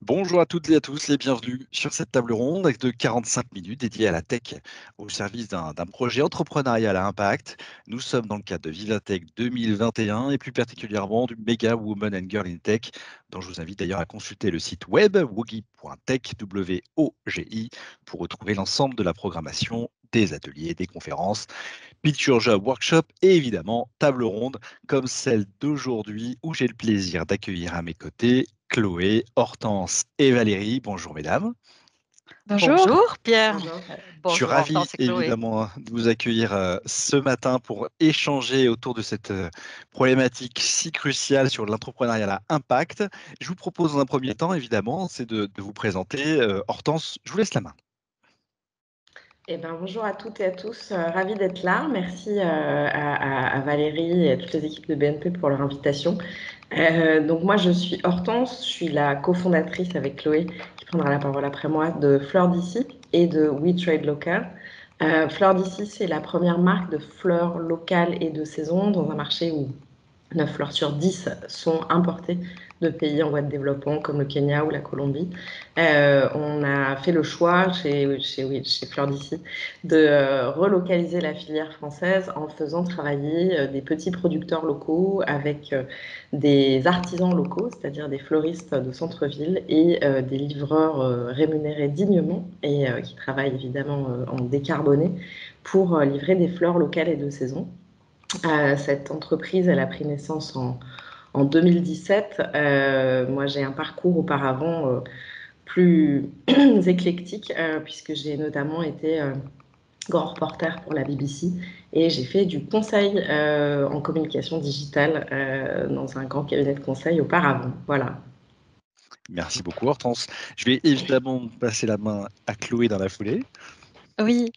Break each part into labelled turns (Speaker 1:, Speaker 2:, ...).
Speaker 1: Bonjour à toutes et à tous et bienvenue sur cette table ronde de 45 minutes dédiée à la tech au service d'un projet entrepreneurial à impact. Nous sommes dans le cadre de Vivatech 2021 et plus particulièrement du Mega Woman and Girl in Tech, dont je vous invite d'ailleurs à consulter le site web wogi.tech, W-O-G-I, pour retrouver l'ensemble de la programmation des ateliers, des conférences, Pitch Your Job Workshop et évidemment table ronde comme celle d'aujourd'hui où j'ai le plaisir d'accueillir à mes côtés Chloé, Hortense et Valérie. Bonjour mesdames.
Speaker 2: Bonjour.
Speaker 3: Bonjour Pierre.
Speaker 2: Bonjour.
Speaker 1: Je suis
Speaker 3: Bonjour
Speaker 1: ravi
Speaker 3: Hortense et Chloé.
Speaker 1: évidemment de vous accueillir ce matin pour échanger autour de cette problématique si cruciale sur l'entrepreneuriat à impact. Je vous propose dans un premier temps évidemment, c'est de vous présenter. Hortense, je vous laisse la main.
Speaker 2: Bonjour à toutes et à tous, ravie d'être là. Merci à Valérie et à toutes les équipes de BNP pour leur invitation. Donc moi, je suis Hortense, je suis la cofondatrice avec Chloé, qui prendra la parole après moi, de Fleurs d'ici et de We Trade Local. Fleurs d'ici, c'est la première marque de fleurs locales et de saison dans un marché où 9 fleurs sur 10 sont importées de pays en voie de développement comme le Kenya ou la Colombie. On a fait le choix chez Fleur d'ici de relocaliser la filière française en faisant travailler des petits producteurs locaux avec des artisans locaux, c'est-à-dire des fleuristes de centre-ville et des livreurs rémunérés dignement et qui travaillent évidemment en décarboné pour livrer des fleurs locales et de saison. Cette entreprise, elle a pris naissance en 2017. Moi, j'ai un parcours auparavant plus éclectique, puisque j'ai notamment été grand reporter pour la BBC et j'ai fait du conseil en communication digitale dans un grand cabinet de conseil auparavant. Voilà.
Speaker 1: Merci beaucoup Hortense. Je vais évidemment passer la main à Chloé dans la foulée.
Speaker 3: Oui,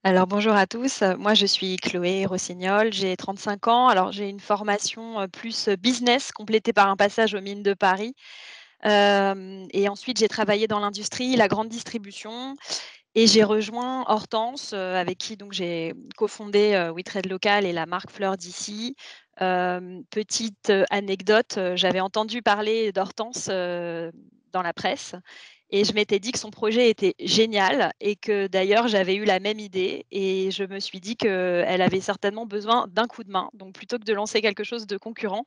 Speaker 3: alors bonjour à tous. Moi, je suis Chloé Rossignol, j'ai 35 ans. Alors, j'ai une formation plus business complétée par un passage aux mines de Paris. Et ensuite, j'ai travaillé dans l'industrie, la grande distribution. Et j'ai rejoint Hortense, avec qui donc j'ai cofondé We Trade Local et la marque Fleurs d'ici. Petite anecdote, j'avais entendu parler d'Hortense dans la presse et je m'étais dit que son projet était génial et que d'ailleurs j'avais eu la même idée et je me suis dit qu'elle avait certainement besoin d'un coup de main. Donc plutôt que de lancer quelque chose de concurrent,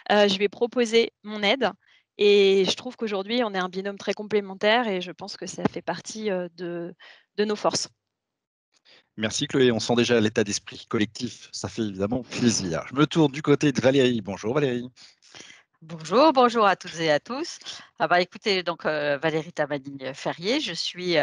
Speaker 3: je lui ai proposé mon aide et je trouve qu'aujourd'hui on est un binôme très complémentaire et je pense que ça fait partie de nos forces.
Speaker 1: Merci Chloé, on sent déjà l'état d'esprit collectif, ça fait évidemment plaisir. Je me tourne du côté de Valérie. Bonjour Valérie.
Speaker 3: Bonjour, bonjour à toutes et à tous. Écoutez, donc Valérie Tamani-Ferrier, je suis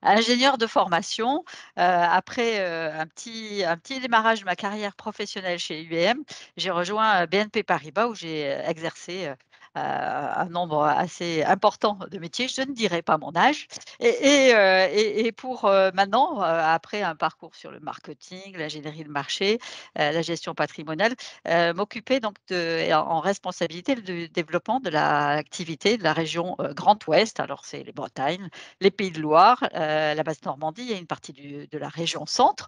Speaker 3: ingénieure de formation. Après un petit démarrage de ma carrière professionnelle chez UBM, j'ai rejoint BNP Paribas où j'ai exercé un nombre assez important de métiers. Je ne dirai pas mon âge. Et pour maintenant, après un parcours sur le marketing, l'ingénierie de marché, la gestion patrimoniale, m'occuper donc en responsabilité du développement de l'activité de la région Grand Ouest. Alors, c'est les Bretagnes, les Pays de Loire, la Basse-Normandie et une partie de la région Centre.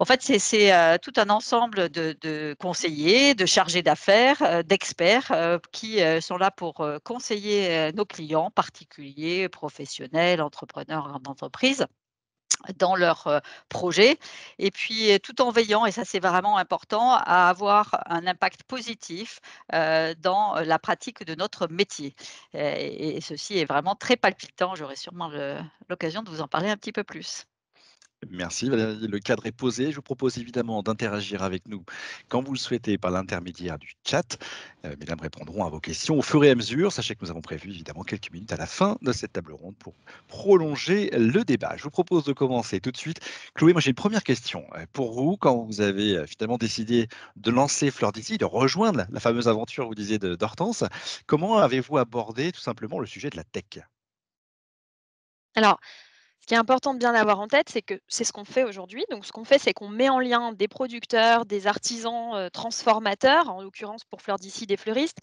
Speaker 3: En fait, c'est tout un ensemble de conseillers, de chargés d'affaires, d'experts qui sont là pour conseiller nos clients, particuliers, professionnels, entrepreneurs, grandes entreprises dans leurs projets et puis tout en veillant, et ça c'est vraiment important, à avoir un impact positif dans la pratique de notre métier. Et ceci est vraiment très palpitant. J'aurai sûrement l'occasion de vous en parler un petit peu plus.
Speaker 1: Merci Valérie, le cadre est posé. Je vous propose évidemment d'interagir avec nous quand vous le souhaitez par l'intermédiaire du chat. Mesdames répondront à vos questions au fur et à mesure. Sachez que nous avons prévu évidemment quelques minutes à la fin de cette table ronde pour prolonger le débat. Je vous propose de commencer tout de suite. Chloé, moi j'ai une première question pour vous. Quand vous avez finalement décidé de lancer Fleur d'ici, de rejoindre la fameuse aventure, vous disiez, d'Hortense, comment avez-vous abordé tout simplement le sujet de la tech?
Speaker 3: Alors, ce qui est important de bien avoir en tête, c'est que c'est ce qu'on fait aujourd'hui. Donc, ce qu'on fait, c'est qu'on met en lien des producteurs, des artisans transformateurs, en l'occurrence pour Fleurs d'ici, des fleuristes,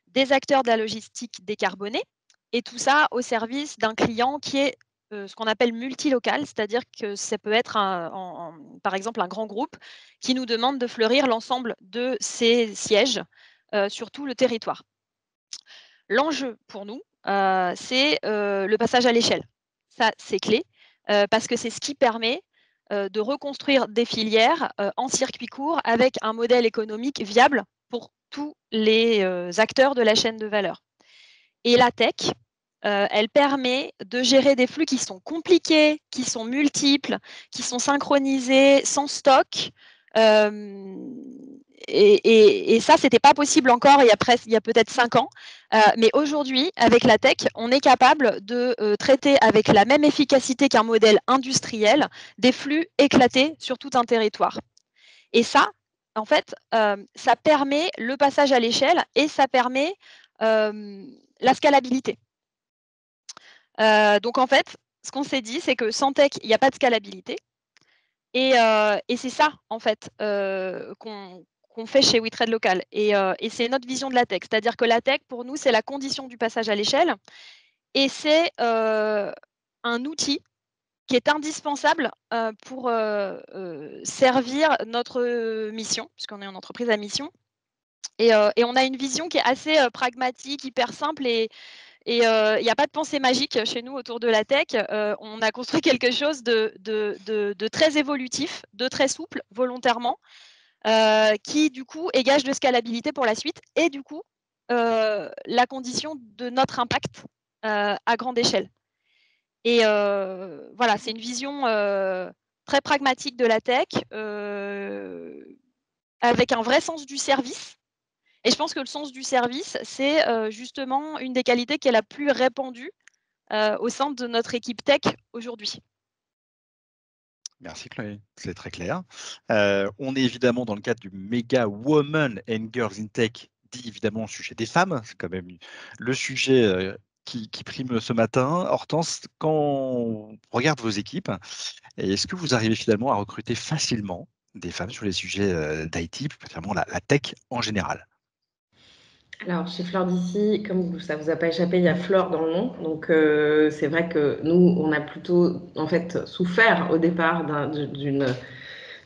Speaker 3: des acteurs de la logistique décarbonée, et tout ça au service d'un client qui est ce qu'on appelle multilocal, c'est-à-dire que ça peut être par exemple un grand groupe qui nous demande de fleurir l'ensemble de ses sièges sur tout le territoire. L'enjeu pour nous,
Speaker 4: c'est le passage à l'échelle. Ça, c'est clé, parce que c'est ce qui permet de reconstruire des filières en circuit court avec un modèle économique viable pour tous les acteurs de la chaîne de valeur. Et la tech, elle permet de gérer des flux qui sont compliqués, qui sont multiples, qui sont synchronisés, sans stock. Et ça, c'était pas possible encore il y a peut-être 5 ans. Mais aujourd'hui, avec la tech, on est capable de traiter avec la même efficacité qu'un modèle industriel des flux éclatés sur tout un territoire. Et ça, en fait, ça permet le passage à l'échelle et ça permet la scalabilité. Donc, en fait, ce qu'on s'est dit, c'est que sans tech, il n'y a pas de scalabilité. Et c'est ça, en fait, qu'on fait chez WeTrade Local. Et c'est notre vision de la tech. C'est-à-dire que la tech, pour nous, c'est la condition du passage à l'échelle. Et c'est un outil qui est indispensable pour servir notre mission, puisqu'on est une entreprise à mission. Et on a une vision qui est assez pragmatique, hyper simple et il n'y a pas de pensée magique chez nous autour de la tech. On a construit quelque chose de très évolutif, de très souple, volontairement, qui, du coup, est gage de scalabilité pour la suite et, du coup, la condition de notre impact à grande échelle. Et voilà, c'est une vision très pragmatique de la tech, avec un vrai sens du service. Et je pense que le sens du service, c'est justement une des qualités qui est la plus répandue au sein de notre équipe tech aujourd'hui.
Speaker 1: Merci Chloé, c'est très clair. On est évidemment dans le cadre du méga Women and Girls in Tech, dit évidemment le sujet des femmes, c'est quand même le sujet qui prime ce matin. Hortense, quand on regarde vos équipes, est-ce que vous arrivez finalement à recruter facilement des femmes sur les sujets d'IT, plus particulièrement la tech en général?
Speaker 2: Alors, chez Fleur d'ici, comme ça vous a pas échappé, il y a Fleur dans le nom. Donc, c'est vrai que nous, on a plutôt, en fait, souffert au départ d'une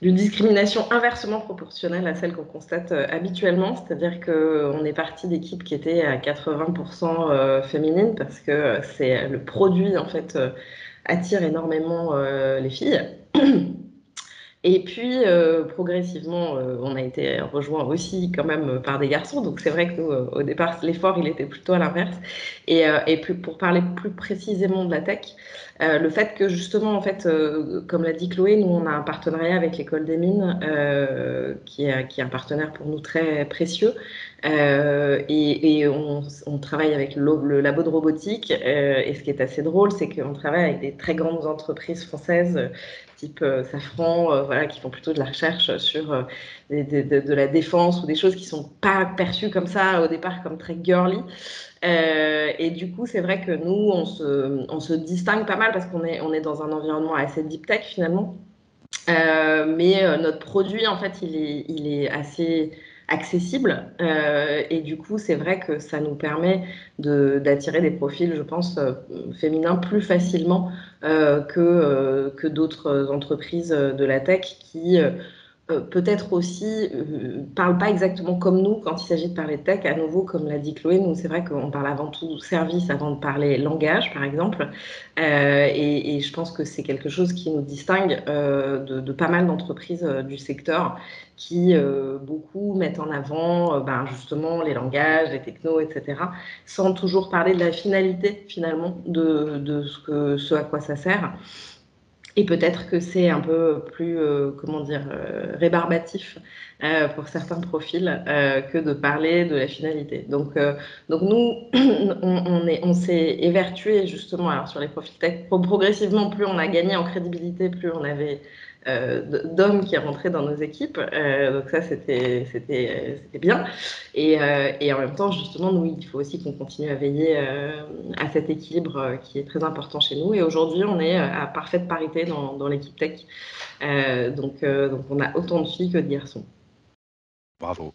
Speaker 2: discrimination inversement proportionnelle à celle qu'on constate habituellement. C'est-à-dire qu'on est parti d'équipes qui étaient à 80% féminines parce que c'est le produit, en fait, attire énormément les filles. Et puis, progressivement, on a été rejoint aussi quand même par des garçons. Donc, c'est vrai que nous, au départ, l'effort, il était plutôt à l'inverse. Et pour parler plus précisément de la tech, le fait que justement, en fait, comme l'a dit Chloé, nous, on a un partenariat avec l'École des Mines, qui est un partenaire pour nous très précieux. Et on travaille avec le labo de robotique. Et ce qui est assez drôle, c'est qu'on travaille avec des très grandes entreprises françaises, type Safran, voilà, qui font plutôt de la recherche sur de la défense ou des choses qui ne sont pas perçues comme ça au départ comme très girly. Et du coup, c'est vrai que nous, on se distingue pas mal parce qu'on est dans un environnement assez deep tech finalement. Mais notre produit, en fait, il est assez accessible. Et du coup, c'est vrai que ça nous permet d'attirer des profils, je pense, féminins plus facilement que d'autres entreprises de la tech qui peut-être aussi parlent pas exactement comme nous quand il s'agit de parler de tech. À nouveau, comme l'a dit Chloé, nous, c'est vrai qu'on parle avant tout service avant de parler langage, par exemple. Et je pense que c'est quelque chose qui nous distingue de pas mal d'entreprises du secteur qui beaucoup mettent en avant justement les langages, les technos, etc., sans toujours parler de la finalité finalement de ce à quoi ça sert. Et peut-être que c'est un peu plus, rébarbatif pour certains profils que de parler de la finalité. Donc nous, on s'est évertué justement alors, sur les profils tech. Progressivement, plus on a gagné en crédibilité, plus on avait d'hommes qui rentraient dans nos équipes. Donc ça, c'était bien. Et en même temps, justement, nous, il faut aussi qu'on continue à veiller à cet équilibre qui est très important chez nous. Et aujourd'hui, on est à parfaite parité dans l'équipe tech. Donc, on a autant de filles que de garçons.
Speaker 1: Bravo.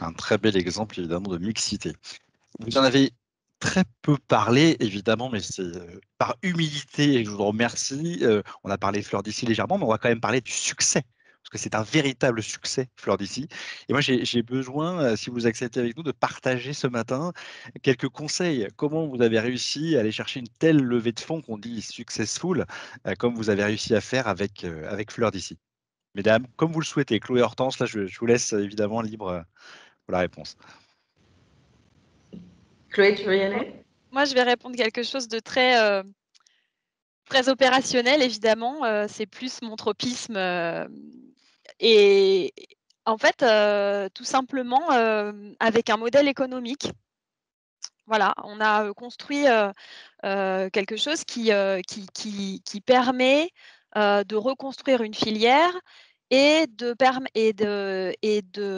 Speaker 1: Un très bel exemple, évidemment, de mixité. Vous en avez très peu parlé, évidemment, mais c'est par humilité et je vous en remercie. On a parlé de Fleur d'ici légèrement, mais on va quand même parler du succès. parce que c'est un véritable succès, Fleur d'ici. Et moi, j'ai besoin, si vous acceptez avec nous, de partager ce matin quelques conseils. Comment vous avez réussi à aller chercher une telle levée de fonds qu'on dit successful, comme vous avez réussi à faire avec Fleur d'ici? Mesdames, comme vous le souhaitez, Chloé, Hortense, là, je vous laisse évidemment libre pour la réponse.
Speaker 2: Chloé, tu veux y aller?
Speaker 4: Moi, je vais répondre quelque chose de très, très opérationnel, évidemment. C'est plus mon tropisme. Et en fait, tout simplement, avec un modèle économique. Voilà, on a construit quelque chose qui permet de reconstruire une filière et de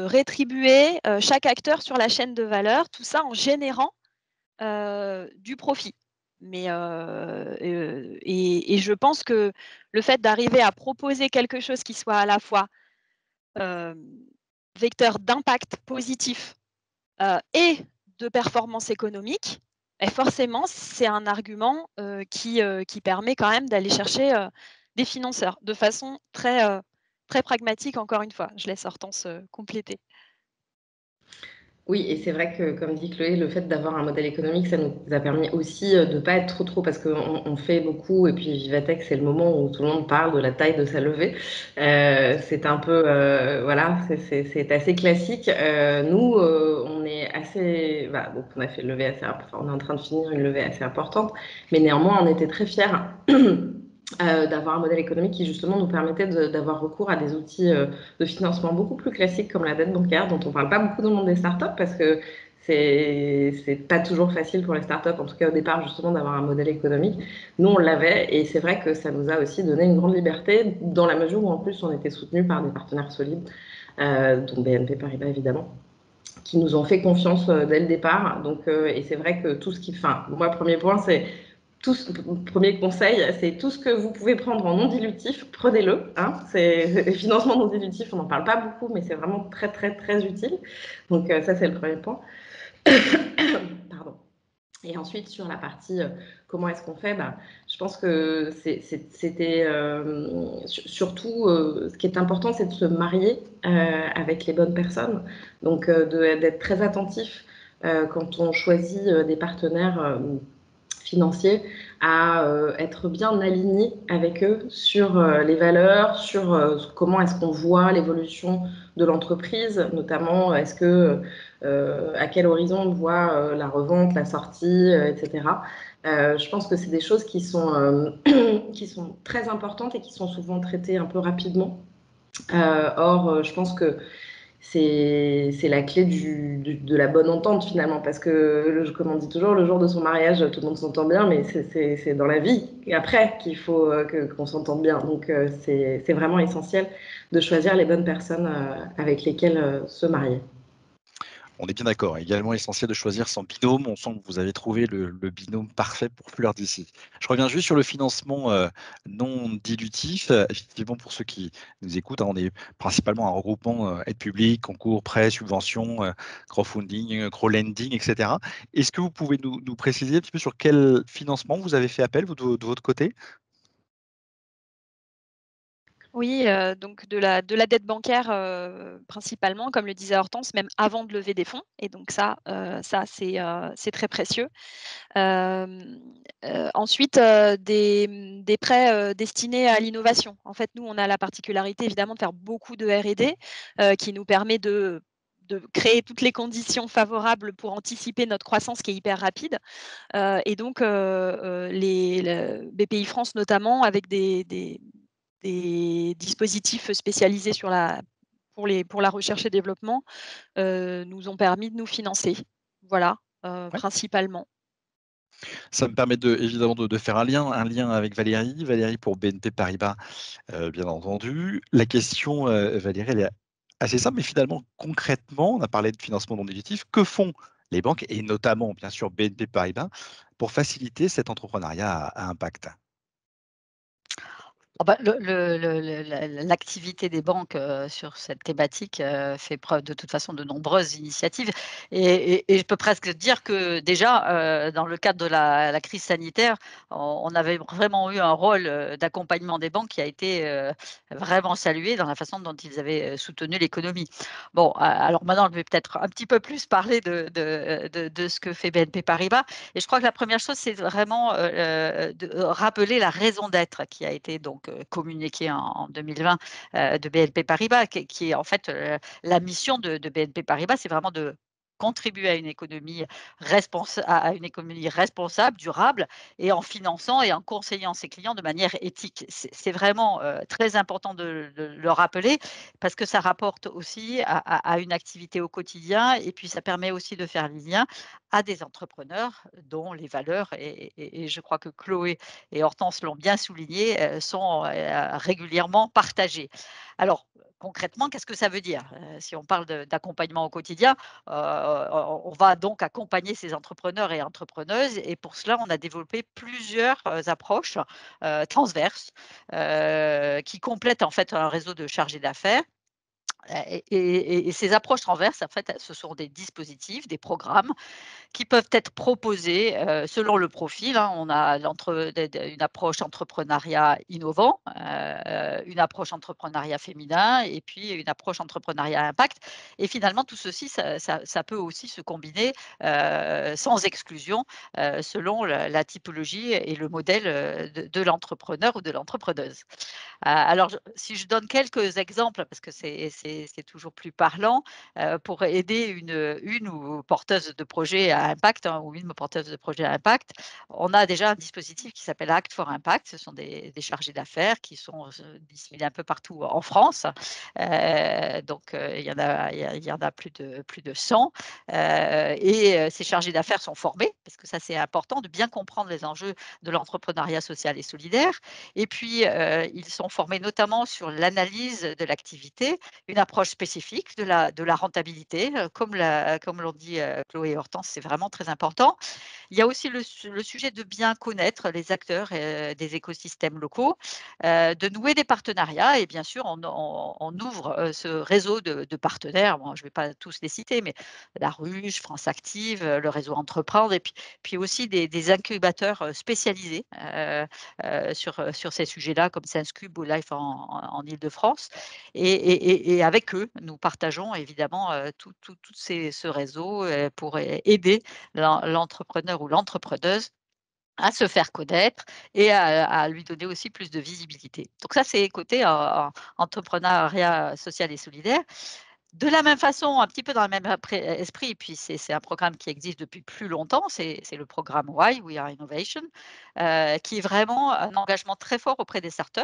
Speaker 4: rétribuer chaque acteur sur la chaîne de valeur, tout ça en générant du profit. Mais et je pense que le fait d'arriver à proposer quelque chose qui soit à la fois vecteur d'impact positif et de performance économique, et forcément, c'est un argument qui permet quand même d'aller chercher des financeurs de façon très, très pragmatique, encore une fois. Je laisse Hortense compléter.
Speaker 2: Oui, et c'est vrai que, comme dit Chloé, le fait d'avoir un modèle économique, ça nous a permis aussi de ne pas être trop, parce qu'on fait beaucoup, et puis Vivatech, c'est le moment où tout le monde parle de la taille de sa levée. C'est un peu, voilà, c'est assez classique. Nous, on est assez, bah, donc on a fait une levée assez, enfin, on est en train de finir une levée assez importante, mais néanmoins, on était très fiers. D'avoir un modèle économique qui justement nous permettait d'avoir recours à des outils de financement beaucoup plus classiques comme la dette bancaire, dont on ne parle pas beaucoup dans le monde des startups parce que c'est pas toujours facile pour les startups, en tout cas au départ, justement, d'avoir un modèle économique. Nous, on l'avait et c'est vrai que ça nous a aussi donné une grande liberté dans la mesure où en plus on était soutenu par des partenaires solides, dont BNP Paribas évidemment, qui nous ont fait confiance dès le départ. Donc, et c'est vrai que tout ce qui, enfin, moi, premier point, c'est premier conseil, c'est tout ce que vous pouvez prendre en non dilutif, prenez-le. Hein. C'est financement non dilutif, on n'en parle pas beaucoup, mais c'est vraiment très très très utile. Donc ça, c'est le premier point. Pardon. Et ensuite, sur la partie comment est-ce qu'on fait, bah, je pense que c'était surtout ce qui est important, c'est de se marier avec les bonnes personnes. Donc d'être très attentif quand on choisit des partenaires financiers à être bien aligné avec eux sur les valeurs, sur comment est-ce qu'on voit l'évolution de l'entreprise, notamment est-ce que à quel horizon on voit la revente, la sortie, etc. Je pense que c'est des choses qui sont très importantes et qui sont souvent traitées un peu rapidement. Or, je pense que c'est la clé de la bonne entente finalement, parce que, comme on dit toujours, le jour de son mariage, tout le monde s'entend bien, mais c'est dans la vie et après qu'il faut qu'on s'entende bien. Donc c'est vraiment essentiel de choisir les bonnes personnes avec lesquelles se marier.
Speaker 1: On est bien d'accord. Également essentiel de choisir son binôme. On sent que vous avez trouvé le binôme parfait pour Fleur d'ici. Je reviens juste sur le financement non dilutif. Effectivement, pour ceux qui nous écoutent, hein, on est principalement un regroupement aide publique, concours, prêts, subventions, crowdfunding, crowdlending, etc. Est-ce que vous pouvez nous préciser un petit peu sur quel financement vous avez fait appel, vous, de votre côté?
Speaker 4: Oui, donc de la dette bancaire, principalement, comme le disait Hortense, même avant de lever des fonds, et donc ça c'est très précieux. Ensuite, des prêts destinés à l'innovation. En fait, nous, on a la particularité évidemment de faire beaucoup de R&D qui nous permet de créer toutes les conditions favorables pour anticiper notre croissance qui est hyper rapide. Et donc, le BPI France notamment, avec des dispositifs spécialisés pour la recherche et développement, nous ont permis de nous financer. Voilà,
Speaker 1: Ouais.
Speaker 4: principalement.
Speaker 1: Ça me permet évidemment de faire un lien avec Valérie. Valérie pour BNP Paribas, bien entendu. La question, Valérie, elle est assez simple, mais finalement, concrètement, on a parlé de financement non dilutif. Que font les banques, et notamment, bien sûr, BNP Paribas, pour faciliter cet entrepreneuriat à impact?
Speaker 3: L'activité des banques sur cette thématique fait preuve de toute façon de nombreuses initiatives et je peux presque dire que déjà dans le cadre de la crise sanitaire, on avait vraiment eu un rôle d'accompagnement des banques qui a été vraiment salué dans la façon dont ils avaient soutenu l'économie. Bon, alors maintenant je vais peut-être un petit peu plus parler de ce que fait BNP Paribas et je crois que la première chose c'est vraiment de rappeler la raison d'être qui a été donc communiquée en 2020 de BNP Paribas, qui est en fait la mission de BNP Paribas, c'est vraiment de contribuer à une économie responsable, durable, et en finançant et en conseillant ses clients de manière éthique. C'est vraiment très important de le rappeler parce que ça rapporte aussi à une activité au quotidien et puis ça permet aussi de faire les liens à des entrepreneurs dont les valeurs, et je crois que Chloé et Hortense l'ont bien souligné, sont régulièrement partagées. Alors, concrètement, qu'est-ce que ça veut dire? Si on parle d'accompagnement au quotidien, on va donc accompagner ces entrepreneurs et entrepreneuses et pour cela, on a développé plusieurs approches transverses qui complètent en fait un réseau de chargés d'affaires. Et ces approches transverses, en fait, ce sont des dispositifs, des programmes qui peuvent être proposés, selon le profil, hein. On a une approche entrepreneuriat innovant, une approche entrepreneuriat féminin et puis une approche entrepreneuriat impact et finalement tout ceci, ça peut aussi se combiner, sans exclusion, selon la typologie et le modèle, de l'entrepreneur ou de l'entrepreneuse. Alors si je donne quelques exemples parce que c'est toujours plus parlant, pour aider une ou porteuse de projet à impact, hein, ou une porteuse de projet à impact. On a déjà un dispositif qui s'appelle Act for Impact. Ce sont des chargés d'affaires qui sont disséminés un peu partout en France. Donc, il y en a plus de 100. Ces chargés d'affaires sont formés, parce que ça c'est important de bien comprendre les enjeux de l'entrepreneuriat social et solidaire. Et puis, ils sont formés notamment sur l'analyse de l'activité, une approche spécifique de la rentabilité, comme l'ont dit Chloé et Hortense, c'est vraiment très important. Il y a aussi le sujet de bien connaître les acteurs des écosystèmes locaux, de nouer des partenariats et bien sûr on ouvre ce réseau de partenaires. Bon, je ne vais pas tous les citer, mais la Ruche, France Active, le réseau Entreprendre et puis aussi des incubateurs spécialisés sur ces sujets-là, comme Senscube ou Life en Île-de-France. Et avec eux, nous partageons évidemment ce réseau pour aider l'entrepreneur ou l'entrepreneuse à se faire connaître et à lui donner aussi plus de visibilité. Donc ça, c'est côté entrepreneuriat social et solidaire. De la même façon, un petit peu dans le même esprit, puis c'est un programme qui existe depuis plus longtemps, c'est le programme Why, We Are Innovation, qui est vraiment un engagement très fort auprès des startups.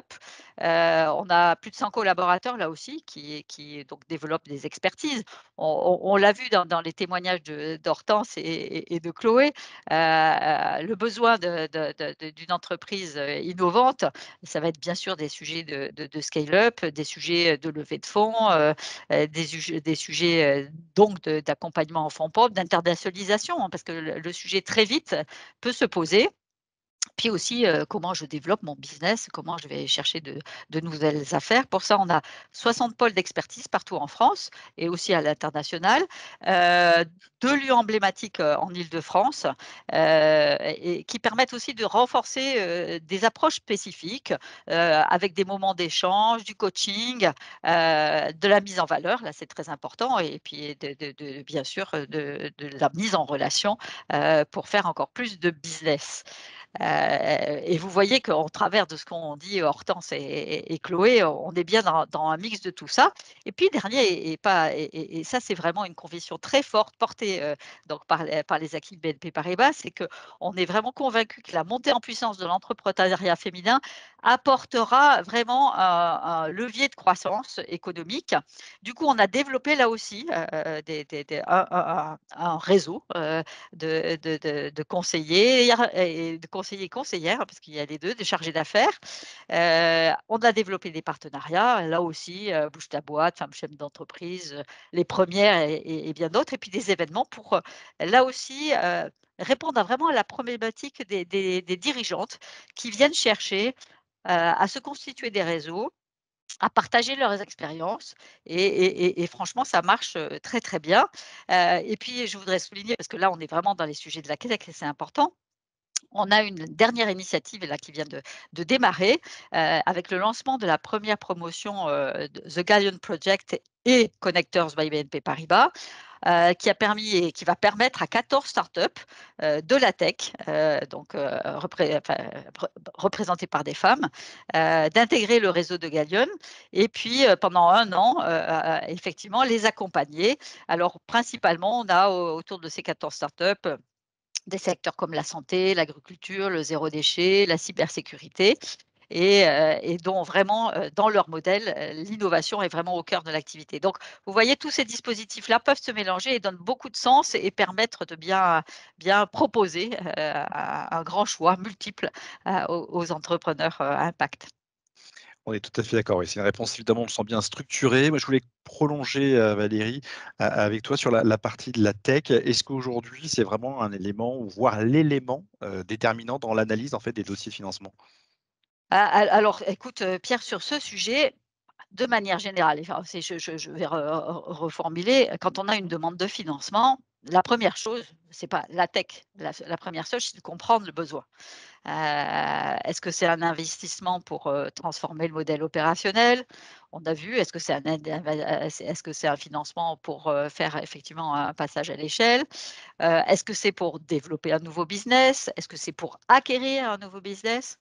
Speaker 3: On a plus de 100 collaborateurs là aussi qui donc développent des expertises. On l'a vu dans les témoignages d'Hortense et de Chloé, le besoin d'une entreprise innovante, ça va être bien sûr des sujets de scale-up, des sujets de levée de fonds, des sujets donc d'accompagnement en fonds propres, d'internationalisation, hein, parce que le sujet très vite peut se poser. Puis aussi, comment je développe mon business, comment je vais chercher de nouvelles affaires. Pour ça, on a 60 pôles d'expertise partout en France et aussi à l'international. 2 lieux emblématiques, en Île-de-France, et qui permettent aussi de renforcer, des approches spécifiques, avec des moments d'échange, du coaching, de la mise en valeur, là c'est très important et puis bien sûr, de la mise en relation, pour faire encore plus de business. Et vous voyez qu'au travers de ce qu'ont dit Hortense et Chloé, on est bien dans un mix de tout ça. Et puis dernier et ça c'est vraiment une conviction très forte portée, donc par les équipes BNP Paribas, c'est qu'on est vraiment convaincu que la montée en puissance de l'entrepreneuriat féminin apportera vraiment un levier de croissance économique. Du coup, on a développé là aussi, un réseau, de conseillers et de conseillers et conseillères, parce qu'il y a les 2, des chargés d'affaires. On a développé des partenariats, là aussi, Bouge ta boîte, Femmes chefs d'entreprise, les premières et bien d'autres et puis des événements pour, là aussi, répondre à vraiment à la problématique des dirigeantes qui viennent chercher à se constituer des réseaux, à partager leurs expériences et franchement, ça marche très, très bien. Et puis, je voudrais souligner, parce que là, on est vraiment dans les sujets de la tech et c'est important. On a une dernière initiative là qui vient de démarrer avec le lancement de la première promotion de The Galleon Project et Connectors by BNP Paribas, qui a permis et qui va permettre à 14 startups de la tech, donc représentées par des femmes, d'intégrer le réseau de Gallion et puis pendant 1 an, effectivement, les accompagner. Alors, principalement, on a autour de ces 14 startups des secteurs comme la santé, l'agriculture, le zéro déchet, la cybersécurité et dont vraiment, dans leur modèle, l'innovation est vraiment au cœur de l'activité. Donc, vous voyez, tous ces dispositifs-là peuvent se mélanger et donnent beaucoup de sens et permettre de bien proposer, un grand choix multiple, aux entrepreneurs, à impact.
Speaker 1: On est tout à fait d'accord, oui. C'est une réponse évidemment, on le sent bien structurée. Moi, je voulais prolonger, Valérie, avec toi sur la partie de la tech. Est-ce qu'aujourd'hui, c'est vraiment un élément ou voire l'élément, déterminant dans l'analyse, en fait, des dossiers de financement?
Speaker 3: Alors écoute, Pierre, sur ce sujet, de manière générale, enfin, je vais reformuler, quand on a une demande de financement, la première chose, c'est pas la tech. La première chose, c'est de comprendre le besoin. Est-ce que c'est un investissement pour, transformer le modèle opérationnel? On a vu, est-ce que c'est est-ce que c'est un financement pour, faire effectivement un passage à l'échelle? Est-ce que c'est pour développer un nouveau business? Est-ce que c'est pour acquérir un nouveau business?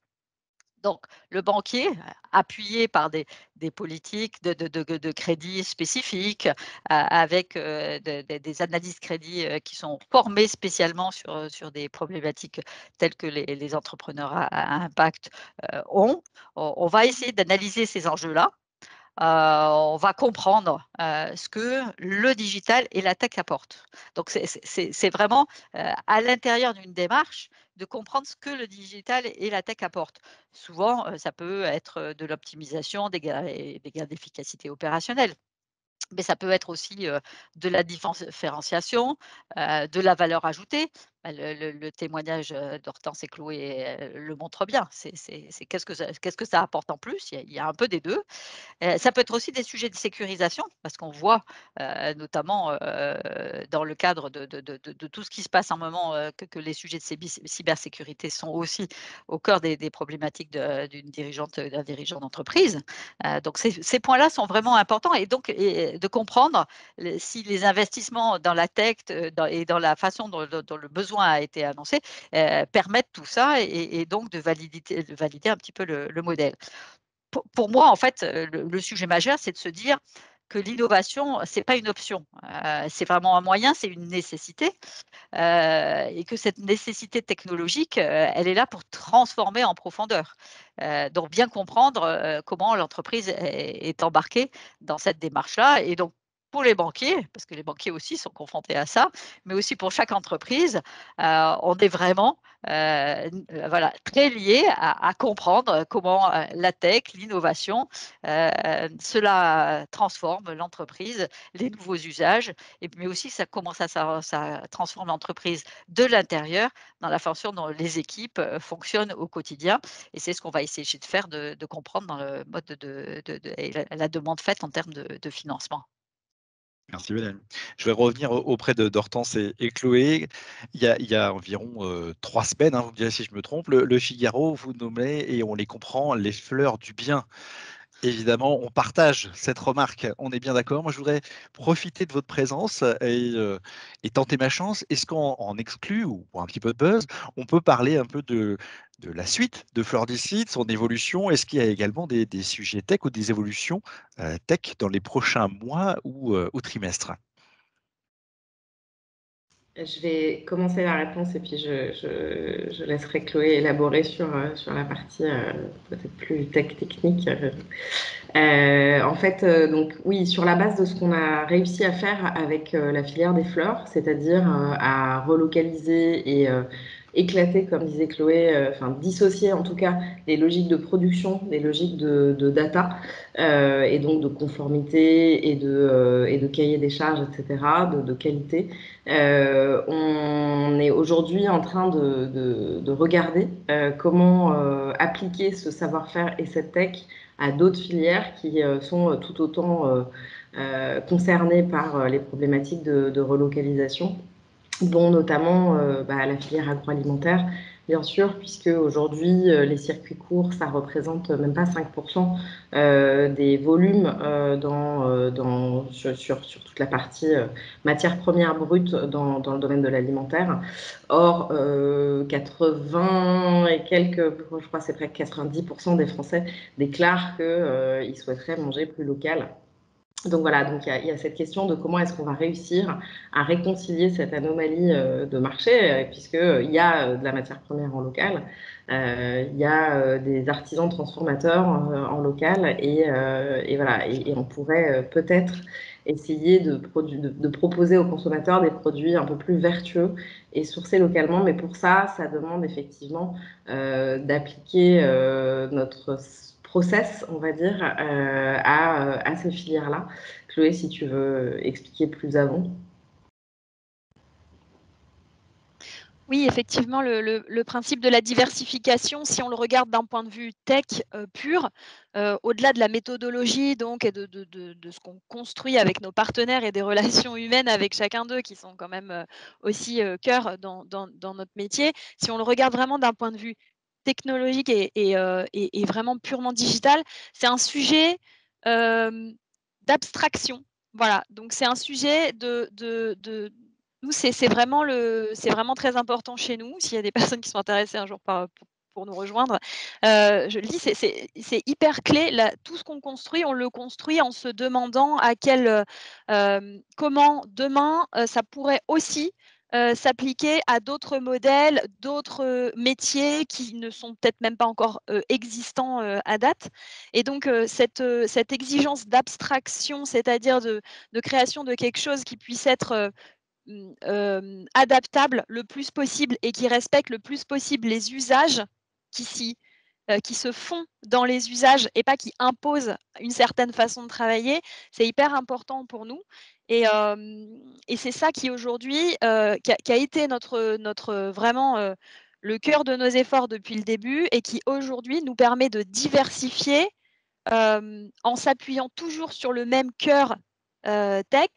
Speaker 3: Donc, le banquier, appuyé par des politiques de crédit spécifiques, avec des analyses crédit qui sont formées spécialement sur des problématiques telles que les entrepreneurs à impact ont. On va essayer d'analyser ces enjeux-là. On va comprendre ce que le digital et la tech apportent. Donc, c'est vraiment à l'intérieur d'une démarche de comprendre ce que le digital et la tech apportent. Souvent, ça peut être de l'optimisation, des gains d'efficacité opérationnelle. Mais ça peut être aussi, de la différenciation, de la valeur ajoutée. Bah, le témoignage, d'Hortense et Chloé, le montre bien. C'est qu'est-ce que ça apporte en plus? Il y a un peu des 2. Ça peut être aussi des sujets de sécurisation parce qu'on voit, notamment, dans le cadre de tout ce qui se passe en moment, que les sujets de cybersécurité sont aussi au cœur des problématiques d'une dirigeante, d'un dirigeant d'entreprise. Donc ces points-là sont vraiment importants et donc de comprendre si les investissements dans la tech, et dans la façon dont le besoin a été annoncé, permettent tout ça et donc de valider un petit peu le modèle. Pour moi, en fait, le sujet majeur, c'est de se dire que l'innovation, c'est pas une option, c'est vraiment un moyen, c'est une nécessité, et que cette nécessité technologique, elle est là pour transformer en profondeur. Donc bien comprendre, comment l'entreprise est embarquée dans cette démarche-là et donc pour les banquiers, parce que les banquiers aussi sont confrontés à ça, mais aussi pour chaque entreprise, on est vraiment, voilà, très liés à comprendre comment, la tech, l'innovation, cela transforme l'entreprise, les nouveaux usages et mais aussi ça comment ça transforme l'entreprise de l'intérieur dans la façon dont les équipes, fonctionnent au quotidien et c'est ce qu'on va essayer de faire, de comprendre dans le mode de et la demande faite en termes de financement.
Speaker 1: Merci Mélanie. Je vais revenir auprès de d'Hortense et Chloé. Il y a environ, 3 semaines, hein, vous me direz si je me trompe, le Figaro vous nommait et on les comprend, les fleurs du bien. Évidemment, on partage cette remarque, on est bien d'accord. Moi, je voudrais profiter de votre présence et tenter ma chance. Est-ce qu'en exclu ou pour un petit peu de buzz, on peut parler un peu de la suite de Fleur d'ici, de son évolution? Est-ce qu'il y a également des sujets tech ou des évolutions, tech dans les prochains mois ou trimestres?
Speaker 2: Je vais commencer la réponse et puis je laisserai Chloé élaborer sur la partie peut-être plus technique. En fait, donc oui, sur la base de ce qu'on a réussi à faire avec la filière des fleurs, c'est-à-dire à relocaliser éclater, comme disait Chloé, enfin dissocier en tout cas les logiques de production, des logiques de data, et donc de conformité et de cahier des charges, etc., de qualité. On est aujourd'hui en train de regarder comment appliquer ce savoir-faire et cette tech à d'autres filières qui sont tout autant concernées par les problématiques de relocalisation, dont notamment la filière agroalimentaire, bien sûr, puisque aujourd'hui, les circuits courts, ça représente même pas 5% des volumes sur toute la partie matières premières brutes dans le domaine de l'alimentaire. Or, 80 et quelques, je crois que c'est près de 90% des Français déclarent qu'ils souhaiteraient manger plus local. Donc voilà, donc il y a cette question de comment est-ce qu'on va réussir à réconcilier cette anomalie de marché, puisqu'il y a de la matière première en local, il y a des artisans transformateurs en local, et voilà, et on pourrait peut-être essayer de proposer aux consommateurs des produits un peu plus vertueux et sourcés localement, mais pour ça, ça demande effectivement d'appliquer notre process, on va dire, à ces filières-là. Chloé, si tu veux expliquer plus avant.
Speaker 4: Oui, effectivement, le principe de la diversification, si on le regarde d'un point de vue tech pur, au-delà de la méthodologie donc, et de ce qu'on construit avec nos partenaires et des relations humaines avec chacun d'eux qui sont quand même aussi cœur dans notre métier, si on le regarde vraiment d'un point de vue technologique et vraiment purement digital, c'est un sujet d'abstraction. Voilà, donc c'est un sujet nous, c'est vraiment très important chez nous. S'il y a des personnes qui sont intéressées un jour pour nous rejoindre, je le dis, c'est hyper clé. Tout ce qu'on construit, on le construit en se demandant comment demain, ça pourrait aussi s'appliquer à d'autres modèles, d'autres métiers qui ne sont peut-être même pas encore existants à date. Et donc, cette exigence d'abstraction, c'est-à-dire de création de quelque chose qui puisse être adaptable le plus possible et qui respecte le plus possible les usages qui se font dans les usages et pas qui imposent une certaine façon de travailler, c'est hyper important pour nous. Et c'est ça qui aujourd'hui, qui a été notre vraiment le cœur de nos efforts depuis le début et qui aujourd'hui nous permet de diversifier en s'appuyant toujours sur le même cœur tech,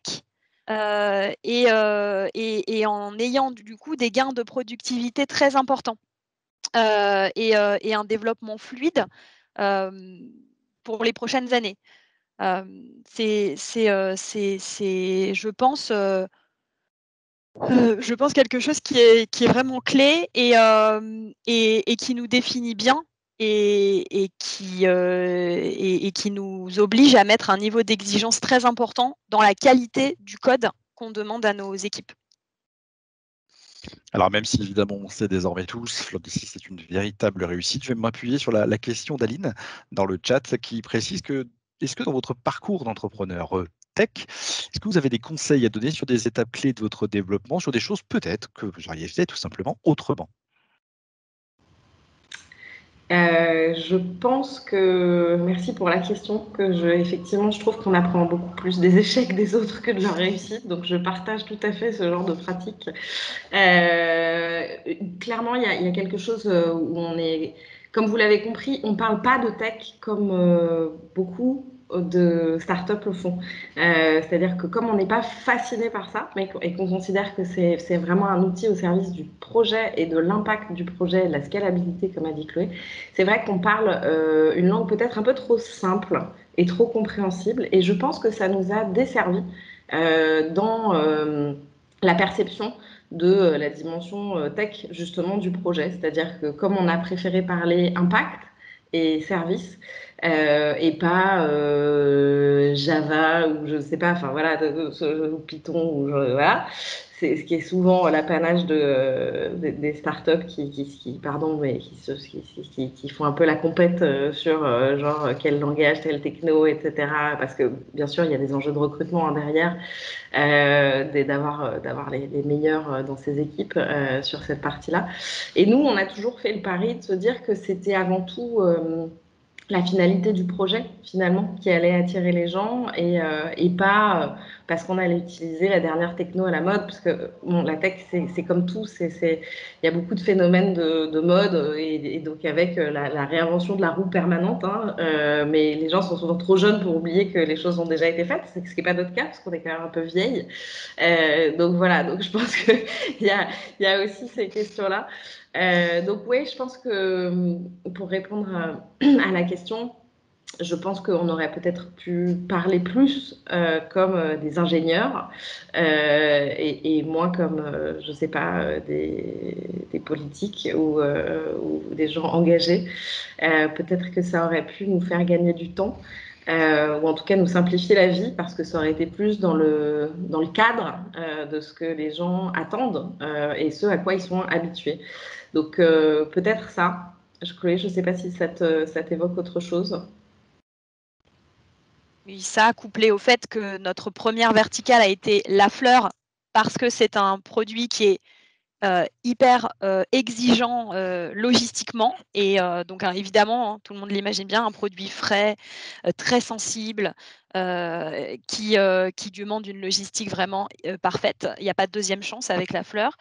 Speaker 4: et en ayant du coup des gains de productivité très importants et un développement fluide pour les prochaines années. C'est, je pense quelque chose qui est vraiment clé et qui nous définit bien et qui nous oblige à mettre un niveau d'exigence très important dans la qualité du code qu'on demande à nos équipes.
Speaker 1: Alors même si évidemment on sait désormais tous, Flow-DC c'est une véritable réussite, je vais m'appuyer sur la question d'Aline dans le chat qui précise que est-ce que dans votre parcours d'entrepreneur tech, est-ce que vous avez des conseils à donner sur des étapes clés de votre développement, sur des choses peut-être que vous auriez fait tout simplement autrement?
Speaker 2: Je pense que, merci pour la question, effectivement, je trouve qu'on apprend beaucoup plus des échecs des autres que de leur réussite, donc je partage tout à fait ce genre de pratique. Clairement, il y a quelque chose où on est, comme vous l'avez compris, on ne parle pas de tech comme beaucoup de startups le font. C'est-à-dire que comme on n'est pas fasciné par ça, et qu'on considère que c'est vraiment un outil au service du projet et de l'impact du projet, de la scalabilité, comme a dit Chloé, c'est vrai qu'on parle une langue peut-être un peu trop simple et trop compréhensible, et je pense que ça nous a desservi dans la perception de la dimension tech justement du projet. C'est-à-dire que comme on a préféré parler impact et service et pas Java ou je sais pas, enfin voilà, ou Python ou voilà, c'est ce qui est souvent l'apanage des startups qui font un peu la compète sur genre quel langage, tel techno, etc. Parce que bien sûr, il y a des enjeux de recrutement derrière, d'avoir les meilleurs dans ces équipes sur cette partie-là. Et nous, on a toujours fait le pari de se dire que c'était avant tout la finalité du projet, finalement, qui allait attirer les gens et pas parce qu'on allait utiliser la dernière techno à la mode, parce que bon, la tech, c'est comme tout, il y a beaucoup de phénomènes de mode et donc avec la réinvention de la roue permanente, hein, mais les gens sont souvent trop jeunes pour oublier que les choses ont déjà été faites, ce qui n'est pas notre cas, parce qu'on est quand même un peu vieille. Donc voilà, donc je pense qu'il y a aussi ces questions-là. Donc oui, je pense que pour répondre à la question, je pense qu'on aurait peut-être pu parler plus comme des ingénieurs et moins comme, je ne sais pas, des politiques ou des gens engagés. Peut-être que ça aurait pu nous faire gagner du temps. Ou en tout cas nous simplifier la vie parce que ça aurait été plus dans le cadre de ce que les gens attendent et ce à quoi ils sont habitués. Donc peut-être ça. Chloé, je ne sais pas si ça t'évoque autre chose.
Speaker 4: Oui, ça, couplé au fait que notre première verticale a été la fleur, parce que c'est un produit qui est hyper exigeant logistiquement. Et donc, évidemment, hein, tout le monde l'imagine bien, un produit frais, très sensible, qui demande une logistique vraiment parfaite. Il n'y a pas de deuxième chance avec la fleur.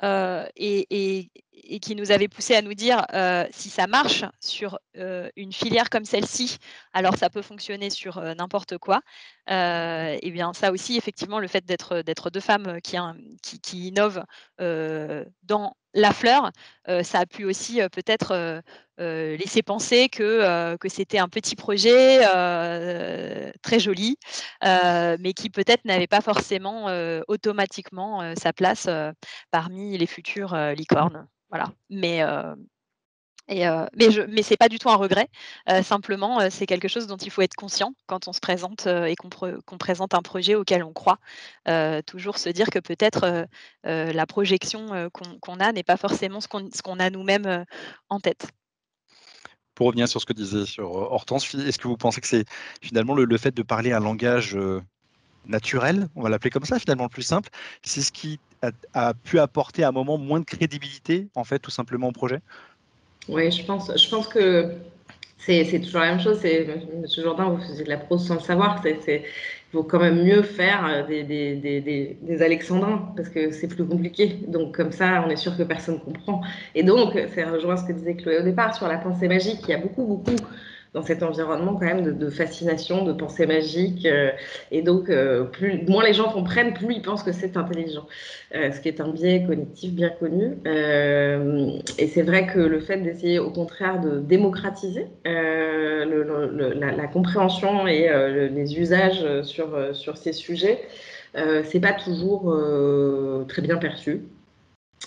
Speaker 4: Et qui nous avait poussé à nous dire, si ça marche sur une filière comme celle-ci, alors ça peut fonctionner sur n'importe quoi. Et bien ça aussi, effectivement, le fait d'être deux femmes qui innovent dans la fleur, ça a pu aussi peut-être laisser penser que c'était un petit projet très joli, mais qui peut-être n'avait pas forcément automatiquement sa place parmi les futures licornes. Voilà. Mais c'est pas du tout un regret. Simplement, c'est quelque chose dont il faut être conscient quand on se présente et qu'on présente un projet auquel on croit. Toujours se dire que peut-être la projection qu'on a n'est pas forcément ce qu'on a nous-mêmes en tête.
Speaker 1: Pour revenir sur ce que disait sur Hortense, est-ce que vous pensez que c'est finalement le fait de parler un langage naturel, on va l'appeler comme ça, finalement le plus simple, c'est ce qui a pu apporter à un moment moins de crédibilité, en fait, tout simplement au projet?
Speaker 2: Oui, je pense que c'est toujours la même chose. Monsieur Jourdain, vous faisiez de la prose sans le savoir. Il vaut quand même mieux faire des alexandrins parce que c'est plus compliqué. Donc, comme ça, on est sûr que personne comprend. Et donc, c'est rejoint ce que disait Chloé au départ sur la pensée magique. Il y a beaucoup dans cet environnement quand même de fascination, de pensée magique. Et donc, moins les gens comprennent, plus ils pensent que c'est intelligent. Ce qui est un biais cognitif bien connu. Et c'est vrai que le fait d'essayer au contraire de démocratiser la compréhension et les usages sur ces sujets, c'est pas toujours très bien perçu.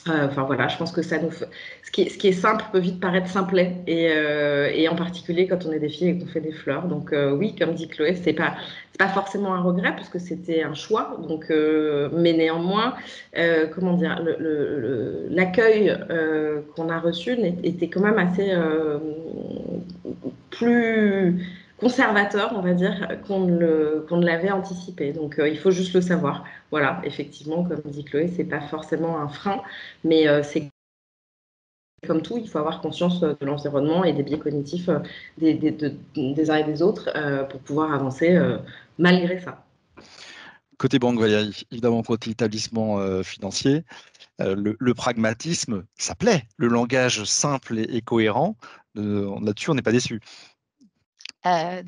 Speaker 2: Enfin voilà, je pense que ça nous fait... ce qui est simple peut vite paraître simplet et en particulier quand on est des filles et qu'on fait des fleurs. Donc oui, comme dit Chloé, c'est pas forcément un regret parce que c'était un choix. Donc mais néanmoins, comment dire, l'accueil qu'on a reçu était quand même assez plus conservateur, on va dire, qu'on ne l'avait anticipé. Donc, il faut juste le savoir. Voilà, effectivement, comme dit Chloé, c'est pas forcément un frein, mais c'est comme tout, il faut avoir conscience de l'environnement et des biais cognitifs des uns et des autres pour pouvoir avancer malgré ça.
Speaker 1: Côté banque, Valérie, évidemment, côté établissement financier, le pragmatisme, ça plaît. Le langage simple et cohérent, là-dessus, on n'est pas déçu.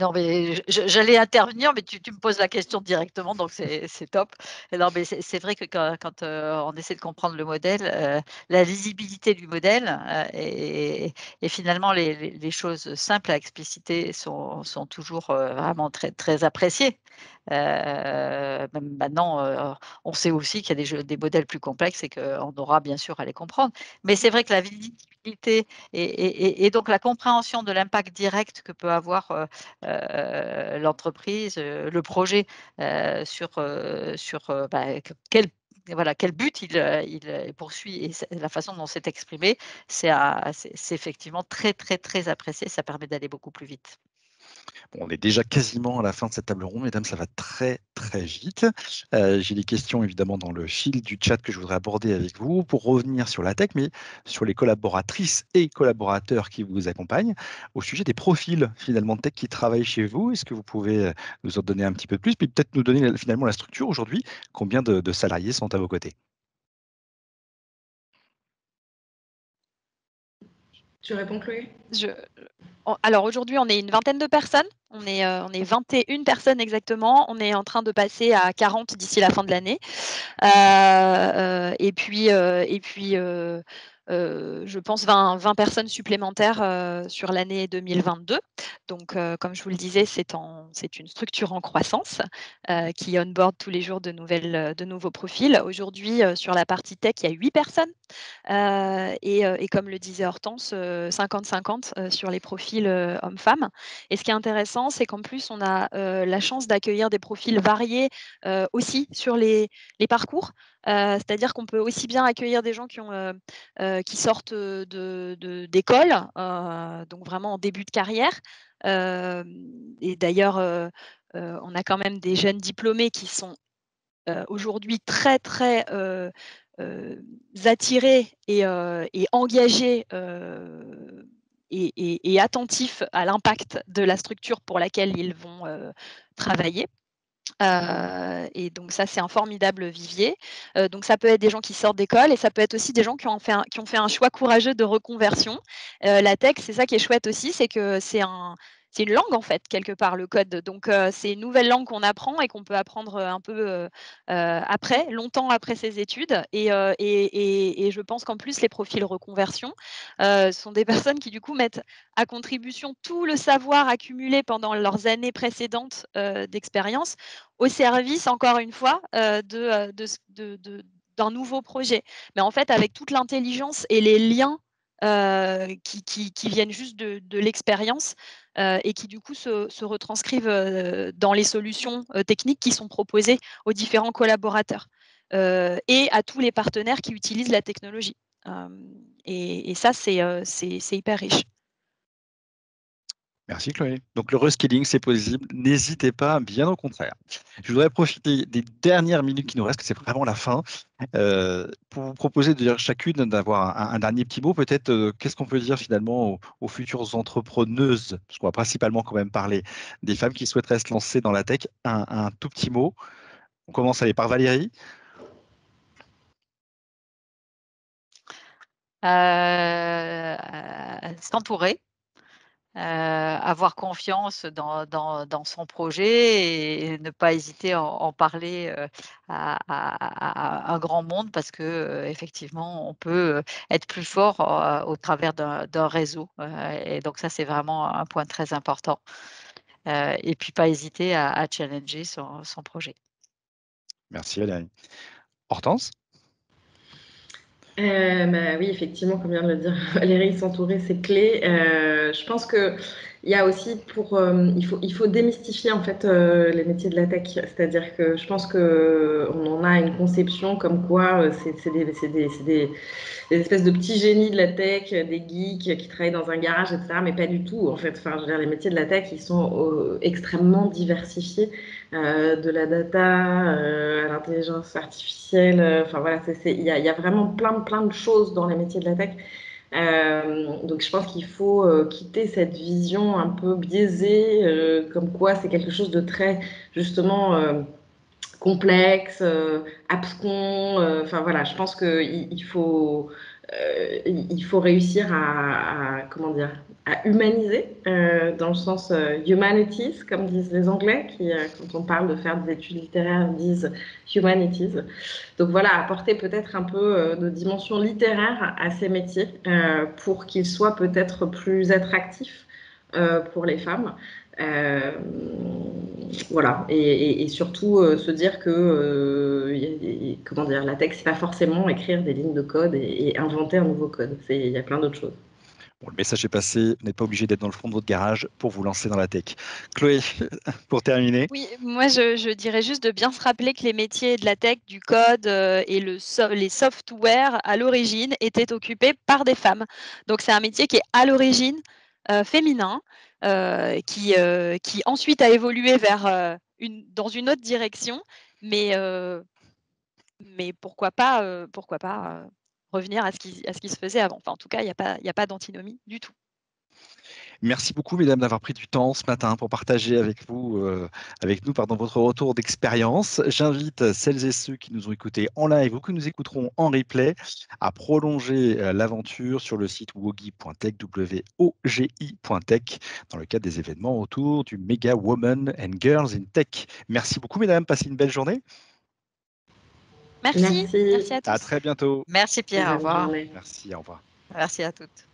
Speaker 3: Non, mais j'allais intervenir, mais tu me poses la question directement, donc c'est top. Non, mais c'est vrai que quand on essaie de comprendre le modèle, la lisibilité du modèle et finalement les choses simples à expliciter sont toujours vraiment très, très appréciées. Même maintenant, on sait aussi qu'il y a des modèles plus complexes et qu'on aura bien sûr à les comprendre. Mais c'est vrai que la visibilité et donc la compréhension de l'impact direct que peut avoir l'entreprise, le projet sur bah, quel voilà, quel but il poursuit et la façon dont c'est exprimé, c'est effectivement très, très, très apprécié. Ça permet d'aller beaucoup plus vite.
Speaker 1: Bon, on est déjà quasiment à la fin de cette table ronde, mesdames, ça va très, très vite. J'ai des questions évidemment dans le fil du chat que je voudrais aborder avec vous pour revenir sur la tech, mais sur les collaboratrices et collaborateurs qui vous accompagnent, au sujet des profils finalement de tech qui travaillent chez vous. Est-ce que vous pouvez nous en donner un petit peu plus, puis peut-être nous donner finalement la structure aujourd'hui? Combien de salariés sont à vos côtés?
Speaker 2: Tu réponds, Chloé?
Speaker 4: Alors aujourd'hui, on est une vingtaine de personnes. On est 21 personnes exactement. On est en train de passer à 40 d'ici la fin de l'année. Et puis, je pense 20 personnes supplémentaires sur l'année 2022. Donc, comme je vous le disais, c'est une structure en croissance qui onboard tous les jours de nouveaux profils. Aujourd'hui, sur la partie tech, il y a 8 personnes. Et comme le disait Hortense, 50-50 sur les profils hommes-femmes. Et ce qui est intéressant, c'est qu'en plus, on a la chance d'accueillir des profils variés aussi sur les parcours. C'est-à-dire qu'on peut aussi bien accueillir des gens qui sortent d'école, donc vraiment en début de carrière. Et d'ailleurs, on a quand même des jeunes diplômés qui sont aujourd'hui très, très attirés et engagés et attentifs à l'impact de la structure pour laquelle ils vont travailler. Et donc ça, c'est un formidable vivier. Donc ça peut être des gens qui sortent d'école et ça peut être aussi des gens qui ont fait un choix courageux de reconversion. La tech, c'est ça qui est chouette aussi, c'est que c'est une langue en fait, quelque part, le code. Donc c'est une nouvelle langue qu'on apprend et qu'on peut apprendre un peu après, longtemps après ses études. Et je pense qu'en plus, les profils reconversion sont des personnes qui du coup mettent à contribution tout le savoir accumulé pendant leurs années précédentes d'expérience au service, encore une fois, d'un nouveau projet. Mais en fait, avec toute l'intelligence et les liens qui viennent juste de l'expérience et qui du coup se retranscrivent dans les solutions techniques qui sont proposées aux différents collaborateurs et à tous les partenaires qui utilisent la technologie. Et ça, c'est hyper riche.
Speaker 1: Merci Chloé. Donc le reskilling, c'est possible. N'hésitez pas, bien au contraire. Je voudrais profiter des dernières minutes qui nous restent, que c'est vraiment la fin, pour vous proposer de dire chacune d'avoir un dernier petit mot. Peut-être, qu'est-ce qu'on peut dire finalement aux futures entrepreneuses, parce qu'on va principalement quand même parler des femmes qui souhaiteraient se lancer dans la tech. Un tout petit mot. On commence aller par Valérie.
Speaker 3: S'entourer. Avoir confiance dans son projet et ne pas hésiter à en parler à un grand monde parce que effectivement, on peut être plus fort au travers d'un réseau. Et donc ça, c'est vraiment un point très important. Et puis pas hésiter à challenger son projet.
Speaker 1: Merci Valérie. Hortense.
Speaker 2: Bah, oui, effectivement, comme vient de le dire Valérie, s'entourer, c'est clé. Je pense que il y a aussi il faut démystifier en fait les métiers de la tech. C'est-à-dire que je pense que on en a une conception comme quoi des espèces de petits génies de la tech, des geeks qui travaillent dans un garage, etc. Mais pas du tout, en fait. Enfin, je veux dire, les métiers de la tech, ils sont extrêmement diversifiés, de la data à l'intelligence artificielle. Enfin, voilà, il y a vraiment plein de choses dans les métiers de la tech. Donc je pense qu'il faut quitter cette vision un peu biaisée, comme quoi c'est quelque chose de très, justement, complexe, abscon. Enfin voilà, je pense qu'il faut, il faut réussir comment dire, à humaniser, dans le sens humanities, comme disent les Anglais, qui, quand on parle de faire des études littéraires, disent humanities. Donc voilà, apporter peut-être un peu de dimension littéraire à ces métiers pour qu'ils soient peut-être plus attractifs pour les femmes. Voilà, et surtout se dire que comment dire, la tech, c'est pas forcément écrire des lignes de code et inventer un nouveau code. Il y a plein d'autres choses.
Speaker 1: Bon, le message est passé, vous n'êtes pas obligé d'être dans le fond de votre garage pour vous lancer dans la tech. Chloé, pour terminer.
Speaker 4: Oui, moi je dirais juste de bien se rappeler que les métiers de la tech, du code et les softwares à l'origine étaient occupés par des femmes. Donc c'est un métier qui est à l'origine féminin, qui ensuite a évolué vers dans une autre direction, mais pourquoi pas revenir à ce qui se faisait avant. Enfin, en tout cas, il n'y a pas d'antinomie du tout.
Speaker 1: Merci beaucoup, mesdames, d'avoir pris du temps ce matin pour partager avec nous votre retour d'expérience. J'invite celles et ceux qui nous ont écoutés en live ou qui nous écouteront en replay à prolonger l'aventure sur le site wogi.tech, wogi.tech, dans le cadre des événements autour du Mega Women and Girls in Tech. Merci beaucoup, mesdames. Passez une belle journée.
Speaker 4: Merci.
Speaker 2: Merci.
Speaker 4: Merci à tous.
Speaker 1: À très bientôt.
Speaker 3: Merci Pierre, au
Speaker 2: Bonne
Speaker 3: revoir.
Speaker 2: journée.
Speaker 1: Merci, au revoir.
Speaker 3: Merci à toutes.